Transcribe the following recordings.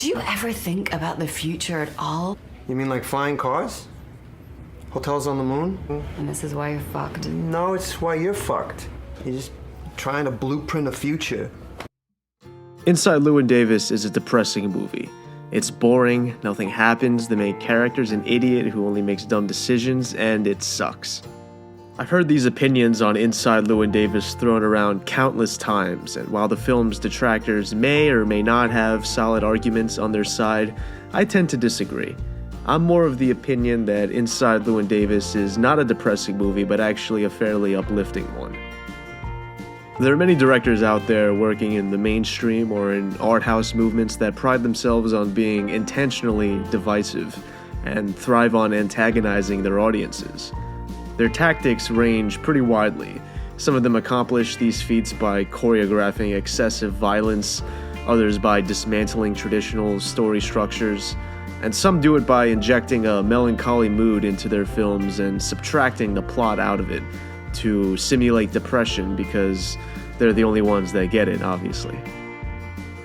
Do you ever think about the future at all? You mean like flying cars? Hotels on the moon? And this is why you're fucked. No, it's why you're fucked. You're just trying to blueprint a future. Inside Llewyn Davis is a depressing movie. It's boring, nothing happens, the main character's an idiot who only makes dumb decisions, and it sucks. I've heard these opinions on Inside Llewyn Davis thrown around countless times, and while the film's detractors may or may not have solid arguments on their side, I tend to disagree. I'm more of the opinion that Inside Llewyn Davis is not a depressing movie, but actually a fairly uplifting one. There are many directors out there working in the mainstream or in art house movements that pride themselves on being intentionally divisive and thrive on antagonizing their audiences. Their tactics range pretty widely. Some of them accomplish these feats by choreographing excessive violence, others by dismantling traditional story structures, and some do it by injecting a melancholy mood into their films and subtracting the plot out of it to simulate depression because they're the only ones that get it, obviously.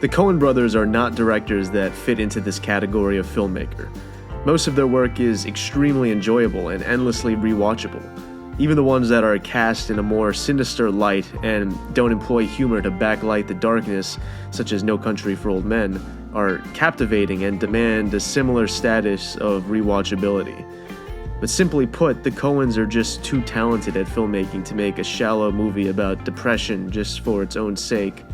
The Coen Brothers are not directors that fit into this category of filmmaker. Most of their work is extremely enjoyable and endlessly rewatchable. Even the ones that are cast in a more sinister light and don't employ humor to backlight the darkness, such as No Country for Old Men, are captivating and demand a similar status of rewatchability. But simply put, the Coens are just too talented at filmmaking to make a shallow movie about depression just for its own sake.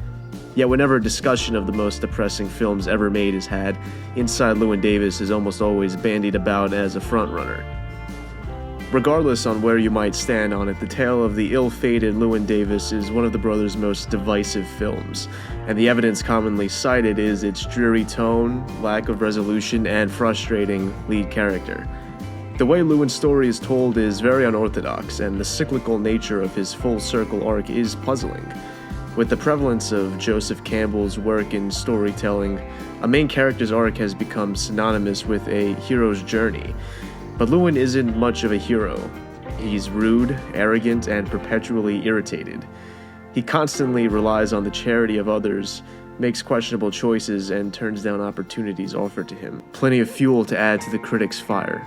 Yet whenever a discussion of the most depressing films ever made is had, Inside Llewyn Davis is almost always bandied about as a frontrunner. Regardless on where you might stand on it, the tale of the ill-fated Llewyn Davis is one of the brothers' most divisive films, and the evidence commonly cited is its dreary tone, lack of resolution, and frustrating lead character. The way Llewyn's story is told is very unorthodox, and the cyclical nature of his full-circle arc is puzzling. With the prevalence of Joseph Campbell's work in storytelling, a main character's arc has become synonymous with a hero's journey. But Llewyn isn't much of a hero. He's rude, arrogant, and perpetually irritated. He constantly relies on the charity of others, makes questionable choices, and turns down opportunities offered to him. Plenty of fuel to add to the critics' fire.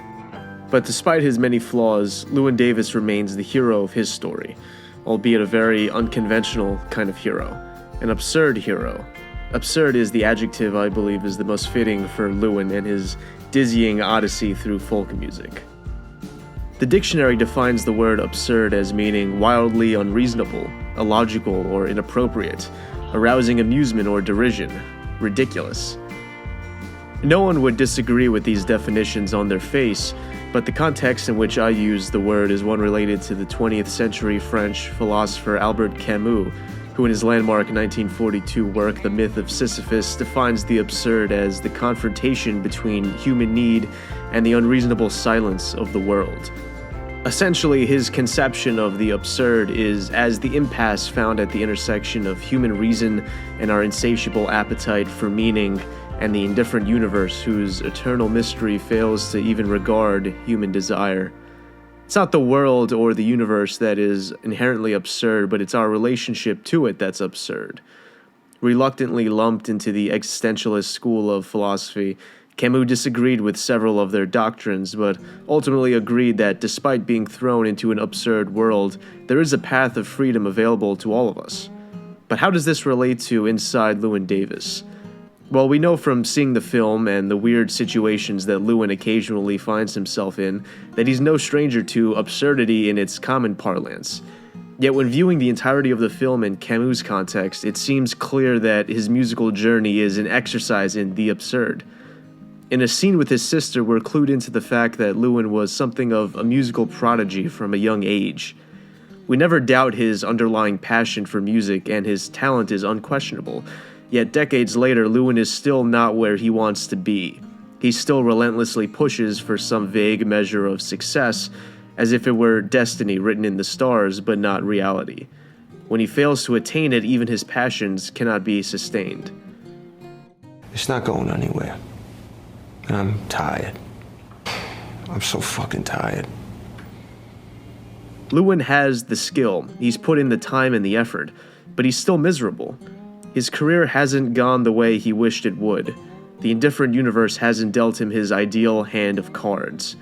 But despite his many flaws, Llewyn Davis remains the hero of his story, albeit a very unconventional kind of hero. An absurd hero. Absurd is the adjective I believe is the most fitting for Llewyn and his dizzying odyssey through folk music. The dictionary defines the word absurd as meaning wildly unreasonable, illogical, or inappropriate, arousing amusement or derision, ridiculous. No one would disagree with these definitions on their face, but the context in which I use the word is one related to the 20th century French philosopher Albert Camus, who in his landmark 1942 work The Myth of Sisyphus defines the absurd as the confrontation between human need and the unreasonable silence of the world. Essentially, his conception of the absurd is as the impasse found at the intersection of human reason and our insatiable appetite for meaning and the indifferent universe whose eternal mystery fails to even regard human desire. It's not the world or the universe that is inherently absurd, but it's our relationship to it that's absurd. Reluctantly lumped into the existentialist school of philosophy, Camus disagreed with several of their doctrines, but ultimately agreed that despite being thrown into an absurd world, there is a path of freedom available to all of us. But how does this relate to Inside Llewyn Davis? Well, we know from seeing the film and the weird situations that Llewyn occasionally finds himself in that he's no stranger to absurdity in its common parlance. Yet when viewing the entirety of the film in Camus' context, it seems clear that his musical journey is an exercise in the absurd. In a scene with his sister, we're clued into the fact that Llewyn was something of a musical prodigy from a young age. We never doubt his underlying passion for music, and his talent is unquestionable. Yet decades later, Llewyn is still not where he wants to be. He still relentlessly pushes for some vague measure of success, as if it were destiny written in the stars, but not reality. When he fails to attain it, even his passions cannot be sustained. It's not going anywhere. And I'm tired. I'm so fucking tired. Llewyn has the skill, he's put in the time and the effort, but he's still miserable. His career hasn't gone the way he wished it would. The indifferent universe hasn't dealt him his ideal hand of cards.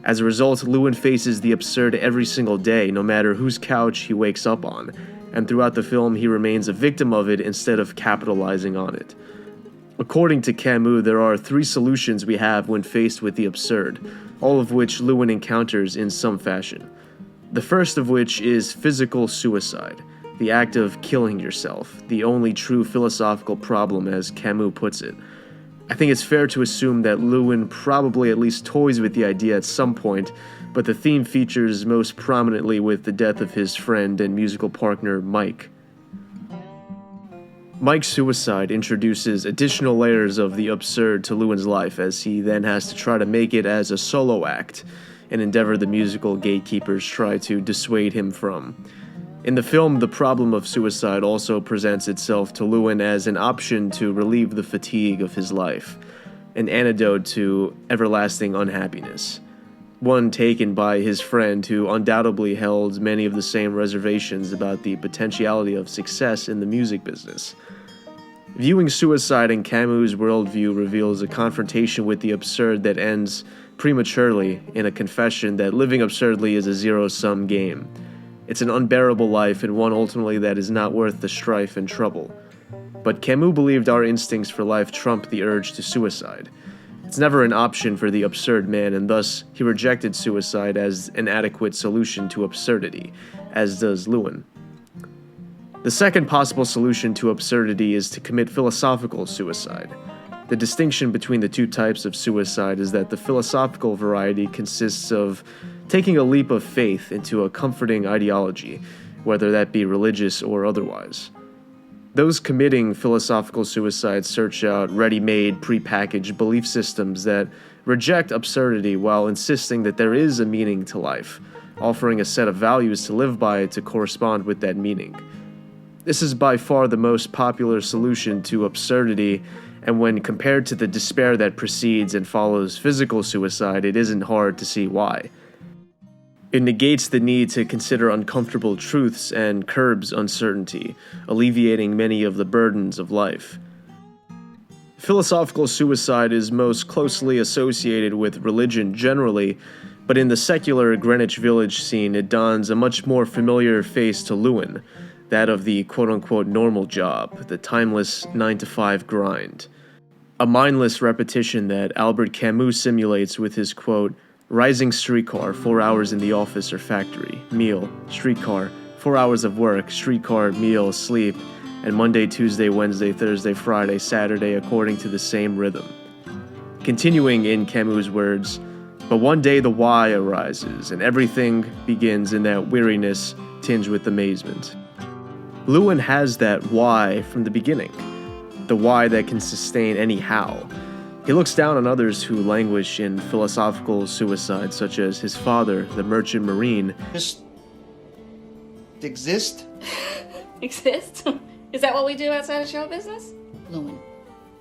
As a result, Llewyn faces the absurd every single day, no matter whose couch he wakes up on, and throughout the film he remains a victim of it instead of capitalizing on it. According to Camus, there are 3 solutions we have when faced with the absurd, all of which Llewyn encounters in some fashion. The first of which is physical suicide, the act of killing yourself, the only true philosophical problem as Camus puts it. I think it's fair to assume that Llewyn probably at least toys with the idea at some point, but the theme features most prominently with the death of his friend and musical partner Mike. Mike's suicide introduces additional layers of the absurd to Llewyn's life as he then has to try to make it as a solo act, an endeavor the musical gatekeepers try to dissuade him from. In the film, the problem of suicide also presents itself to Llewyn as an option to relieve the fatigue of his life, an antidote to everlasting unhappiness. One taken by his friend who undoubtedly held many of the same reservations about the potentiality of success in the music business. Viewing suicide in Camus' worldview reveals a confrontation with the absurd that ends prematurely in a confession that living absurdly is a zero-sum game. It's an unbearable life and one ultimately that is not worth the strife and trouble. But Camus believed our instincts for life trump the urge to suicide. It's never an option for the absurd man, and thus he rejected suicide as an adequate solution to absurdity, as does Llewyn. The second possible solution to absurdity is to commit philosophical suicide. The distinction between the 2 types of suicide is that the philosophical variety consists of taking a leap of faith into a comforting ideology, whether that be religious or otherwise. Those committing philosophical suicide search out ready-made, prepackaged belief systems that reject absurdity while insisting that there is a meaning to life, offering a set of values to live by to correspond with that meaning. This is by far the most popular solution to absurdity, and when compared to the despair that precedes and follows physical suicide, it isn't hard to see why. It negates the need to consider uncomfortable truths and curbs uncertainty, alleviating many of the burdens of life. Philosophical suicide is most closely associated with religion generally, but in the secular Greenwich Village scene it dons a much more familiar face to Llewyn, that of the quote-unquote normal job, the timeless 9-to-5 grind. A mindless repetition that Albert Camus simulates with his quote, "Rising streetcar, 4 hours in the office or factory, meal, streetcar, 4 hours of work, streetcar, meal, sleep, and Monday, Tuesday, Wednesday, Thursday, Friday, Saturday according to the same rhythm." Continuing in Camus' words, "But one day the why arises, and everything begins in that weariness tinged with amazement." Llewyn has that why from the beginning, the why that can sustain any how. He looks down on others who languish in philosophical suicide, such as his father, the merchant marine. Just exist? Exist? Is that what we do outside of show business? Llewyn,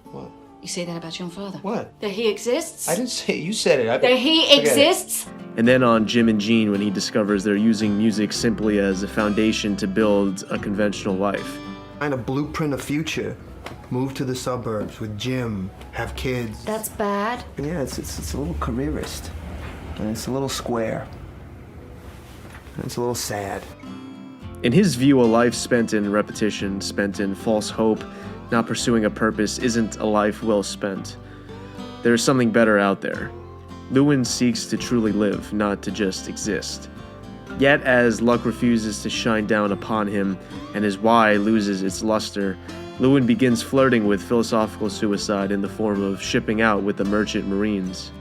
What? you say that about your own father? What? That he exists? I didn't say it. You said it. That he exists? And then on Jim and Jean when he discovers they're using music simply as a foundation to build a conventional life. Find a blueprint of future. Move to the suburbs with Jim, have kids. That's bad. Yeah, it's a little careerist. And it's a little square. And it's a little sad. In his view, a life spent in repetition, spent in false hope, not pursuing a purpose, isn't a life well spent. There is something better out there. Llewyn seeks to truly live, not to just exist. Yet, as luck refuses to shine down upon him, and his why loses its luster, Llewyn begins flirting with philosophical suicide in the form of shipping out with the merchant marines.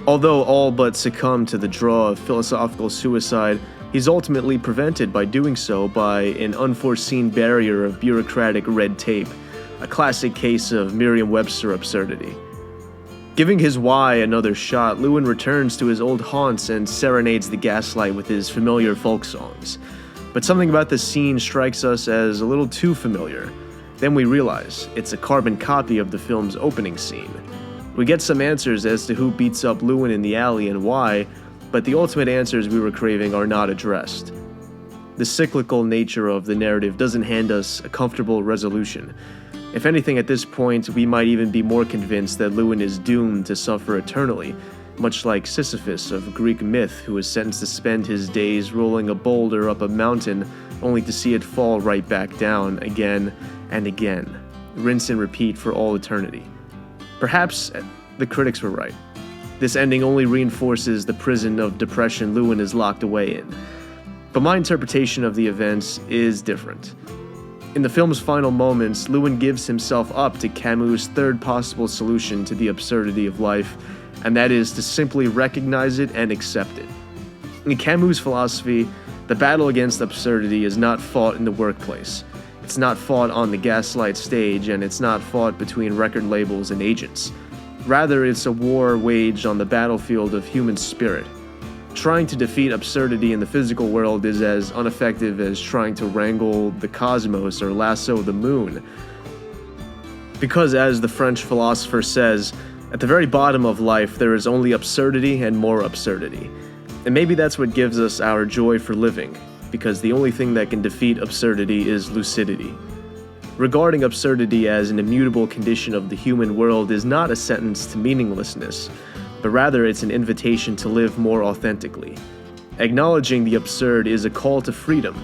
Although all but succumb to the draw of philosophical suicide, he's ultimately prevented by doing so by an unforeseen barrier of bureaucratic red tape, a classic case of Merriam-Webster absurdity. Giving his why another shot, Llewyn returns to his old haunts and serenades the gaslight with his familiar folk songs. But something about the scene strikes us as a little too familiar. Then we realize it's a carbon copy of the film's opening scene. We get some answers as to who beats up Llewyn in the alley and why, but the ultimate answers we were craving are not addressed. The cyclical nature of the narrative doesn't hand us a comfortable resolution. If anything, at this point, we might even be more convinced that Llewyn is doomed to suffer eternally, much like Sisyphus of Greek myth, who was sentenced to spend his days rolling a boulder up a mountain only to see it fall right back down again and again, rinse and repeat for all eternity. Perhaps the critics were right. This ending only reinforces the prison of depression Llewyn is locked away in. But my interpretation of the events is different. In the film's final moments, Llewyn gives himself up to Camus' third possible solution to the absurdity of life, and that is to simply recognize it and accept it. In Camus' philosophy, the battle against absurdity is not fought in the workplace. It's not fought on the gaslight stage, and it's not fought between record labels and agents. Rather, it's a war waged on the battlefield of human spirit. Trying to defeat absurdity in the physical world is as ineffective as trying to wrangle the cosmos or lasso the moon. Because, as the French philosopher says, at the very bottom of life there is only absurdity and more absurdity. And maybe that's what gives us our joy for living, because the only thing that can defeat absurdity is lucidity. Regarding absurdity as an immutable condition of the human world is not a sentence to meaninglessness, but rather it's an invitation to live more authentically. Acknowledging the absurd is a call to freedom,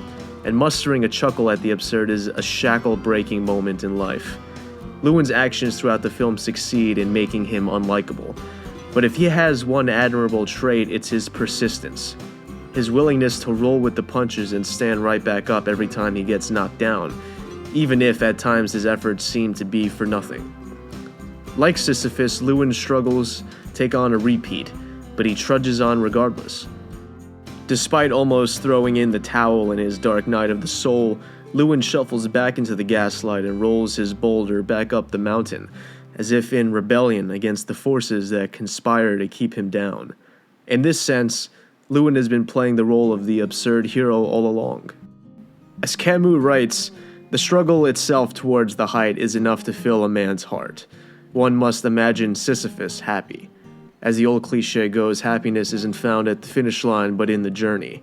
and mustering a chuckle at the absurd is a shackle-breaking moment in life. Llewyn's actions throughout the film succeed in making him unlikable, but if he has one admirable trait, it's his persistence. His willingness to roll with the punches and stand right back up every time he gets knocked down, even if at times his efforts seem to be for nothing. Like Sisyphus, Llewyn's struggles take on a repeat, but he trudges on regardless. Despite almost throwing in the towel in his dark night of the soul, Llewyn shuffles back into the gaslight and rolls his boulder back up the mountain, as if in rebellion against the forces that conspire to keep him down. In this sense, Llewyn has been playing the role of the absurd hero all along. As Camus writes, the struggle itself towards the height is enough to fill a man's heart. One must imagine Sisyphus happy. As the old cliche goes, happiness isn't found at the finish line but in the journey.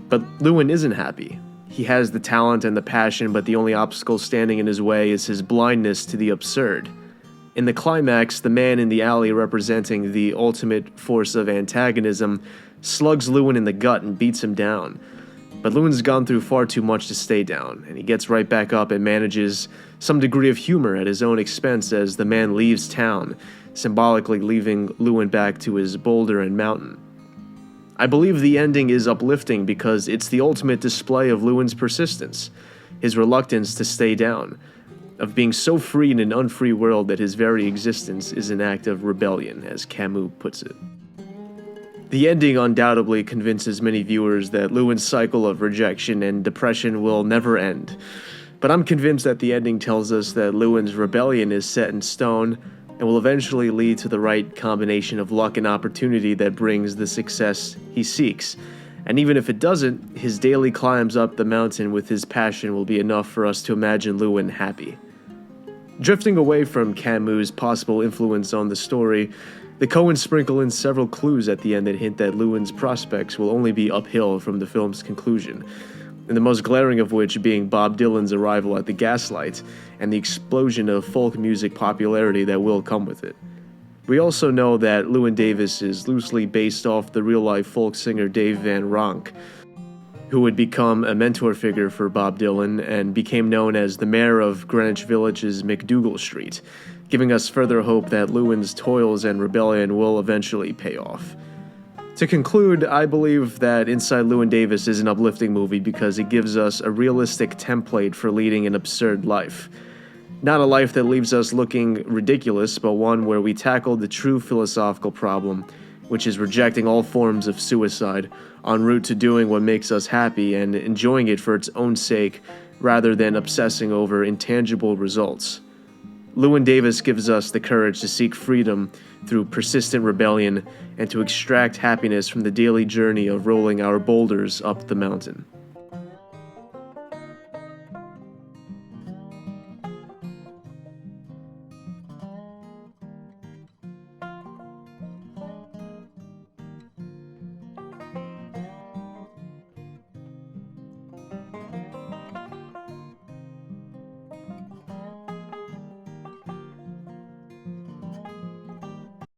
But Llewyn isn't happy. He has the talent and the passion, but the only obstacle standing in his way is his blindness to the absurd. In the climax, the man in the alley representing the ultimate force of antagonism slugs Llewyn in the gut and beats him down. But Llewyn's gone through far too much to stay down, and he gets right back up and manages some degree of humor at his own expense as the man leaves town, symbolically leaving Llewyn back to his boulder and mountain. I believe the ending is uplifting because it's the ultimate display of Llewyn's persistence, his reluctance to stay down, of being so free in an unfree world that his very existence is an act of rebellion, as Camus puts it. The ending undoubtedly convinces many viewers that Llewyn's cycle of rejection and depression will never end, but I'm convinced that the ending tells us that Llewyn's rebellion is set in stone and will eventually lead to the right combination of luck and opportunity that brings the success he seeks. And even if it doesn't, his daily climbs up the mountain with his passion will be enough for us to imagine Llewyn happy. Drifting away from Camus' possible influence on the story, the Coens sprinkle in several clues at the end that hint that Llewyn's prospects will only be uphill from the film's conclusion, and the most glaring of which being Bob Dylan's arrival at the Gaslight and the explosion of folk music popularity that will come with it. We also know that Llewyn Davis is loosely based off the real-life folk singer Dave Van Ronk, who would become a mentor figure for Bob Dylan and became known as the mayor of Greenwich Village's McDougal Street, giving us further hope that Llewyn's toils and rebellion will eventually pay off. To conclude, I believe that Inside Llewyn Davis is an uplifting movie because it gives us a realistic template for leading an absurd life. Not a life that leaves us looking ridiculous, but one where we tackle the true philosophical problem, which is rejecting all forms of suicide, en route to doing what makes us happy and enjoying it for its own sake, rather than obsessing over intangible results. Llewyn Davis gives us the courage to seek freedom through persistent rebellion and to extract happiness from the daily journey of rolling our boulders up the mountain.